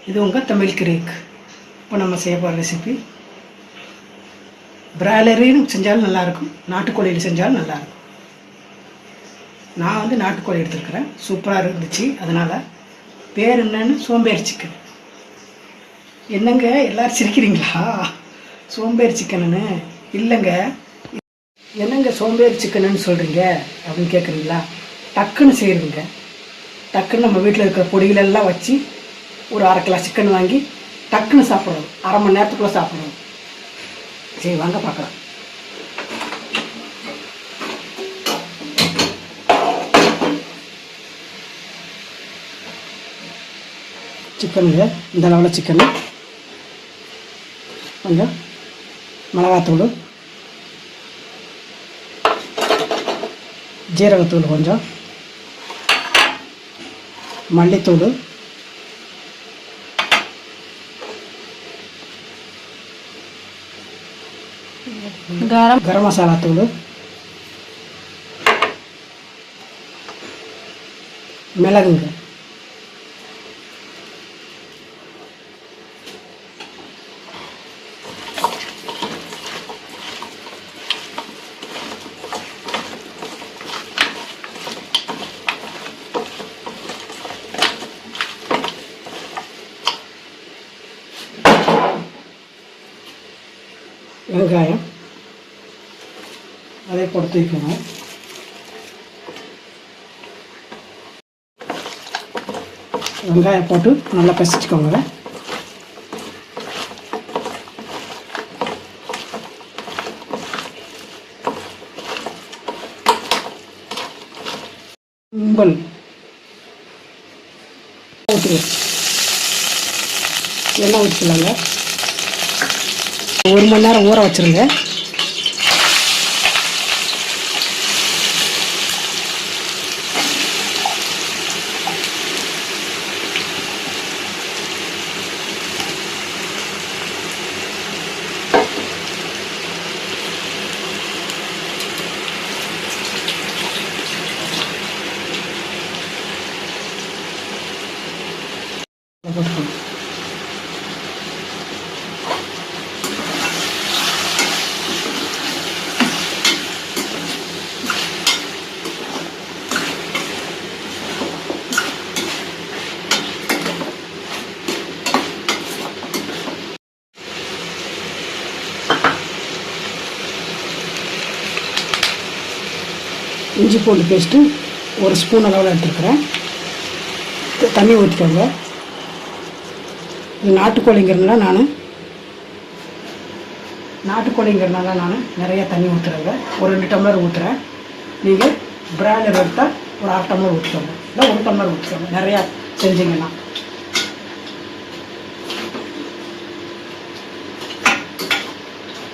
இது உங்கள் தமிழ் கிரேக். இப்போ நம்ம செய்ய போகிற ரெசிபி பிராய்லரையும் செஞ்சாலும் நல்லாயிருக்கும், நாட்டுக்கோழியில் செஞ்சாலும் நல்லாயிருக்கும். நான் நாட்டுக்கோழி எடுத்துருக்கிறேன், சூப்பராக இருந்துச்சு. அதனால் பேர் என்னன்னு சோம்பேறி சிக்கன். என்னங்க எல்லோரும் சிரிக்கிறீங்களா? சோம்பேறி சிக்கனுன்னு இல்லைங்க. என்னங்க சோம்பேறி சிக்கனுன்னு சொல்கிறீங்க அப்படின்னு கேட்குறீங்களா? டக்குன்னு செய்கிறதுங்க. டக்குன்னு நம்ம வீட்டில் இருக்கிற பொடிகளெல்லாம் வச்சு ஒரு 1/2 கிலோ சிக்கன் வாங்கி டக்குன்னு சாப்பிட்றோம். 1/2 மணி நேரத்துக்குள்ளே சாப்பிட்றோம். சரி வாங்க பார்க்கலாம். சிக்கனுங்க இந்த அளவில் சிக்கனு, கொஞ்சம் மிளகாத்தூள், ஜீரகத்தூள், கொஞ்சம் மல்லித்தூள், கரம் மசாலா தூள், மிளகுங்க, வெங்காயம் அதை கொடுத்து வைக்கணும். வெங்காயம் போட்டு நல்லா பசிச்சுக்கோங்க. கும்பல் எண்ணெய் ஊற்றிக்கலாங்க. 1 மணி நேரம் ஊற வச்சுருங்க. போட்டுக்கணும். இஞ்சி பூண்டு பேஸ்ட்டு 1 ஸ்பூன் அளவில் எடுத்துருக்குறேன். தண்ணி ஊற்றிக்கோங்க. இது நாட்டுக்கோழிங்கிறதுனால நான் நிறையா தண்ணி ஊற்றுறேங்க. ஒரு 2 டம்ளர் ஊற்றுறேன். நீங்கள் பிராய்லர் எடுத்தால் ஒரு 1/2 டம்ளர் ஊற்றிக்கோங்க, இல்லை 1 டம்ளர் ஊற்றிக்கோங்க. நிறையா செஞ்சிங்கன்னா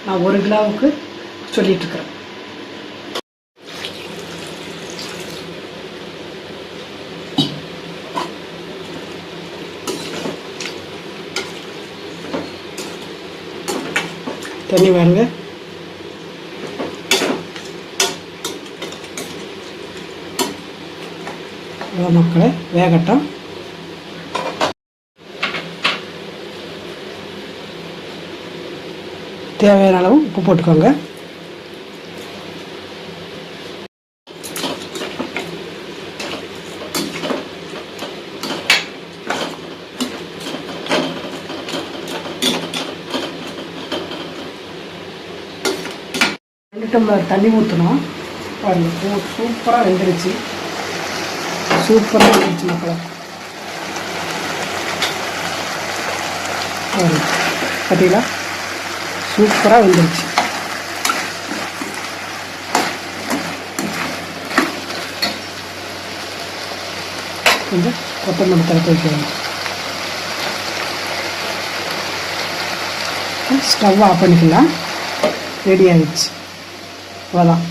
நான் 1 கிலோவுக்கு சொல்லிகிட்ருக்குறேன். தண்ணி பாருங்க. மக்களை வேகட்டும். தேவையான அளவு உப்பு போட்டுக்கோங்க. டம்ளர் தண்ணி ஊற்றணும். பாருங்கள், சூப்பராக வெந்துருச்சு. மக்களை பார்த்தீங்களா? சூப்பராக வெந்துருச்சு. கொஞ்சம் கொத்தமல்லி தலை வைக்கணும். ஸ்டவ் ஆஃப் பண்ணிக்கலாம். ரெடி ஆகிடுச்சு. அவ்வளோதான்.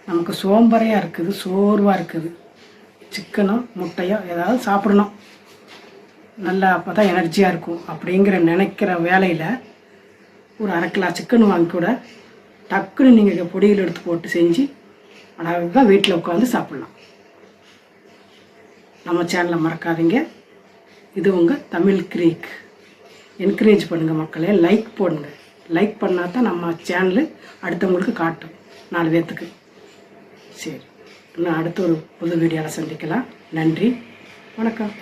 நமக்கு சோம்பறையாக இருக்குது, சோர்வாக இருக்குது. சிக்கனோ முட்டையோ ஏதாவது சாப்பிடணும், நல்லா அப்போ தான் எனர்ஜியாக இருக்கும் அப்படிங்கிற நினைக்கிற வேலையில் ஒரு 1/2 கிலோ சிக்கன் வாங்கி கூட டக்குன்னு நீங்கள் பொடியில் எடுத்து போட்டு செஞ்சு அழகாக வீட்டில் உட்காந்து சாப்பிட்லாம். நம்ம சேனலை மறக்காதீங்க. இது உங்கள் தமிழ் கிரீக். என்கரேஜ் பண்ணுங்கள் மக்களே, லைக் போடுங்க. லைக் பண்ணால் தான் நம்ம சேனலு அடுத்தவங்களுக்கு காட்டும் 4 பேர்த்துக்கு. சரி, இன்னும் அடுத்த ஒரு புது வீடியோவில் சந்திக்கலாம். நன்றி, வணக்கம்.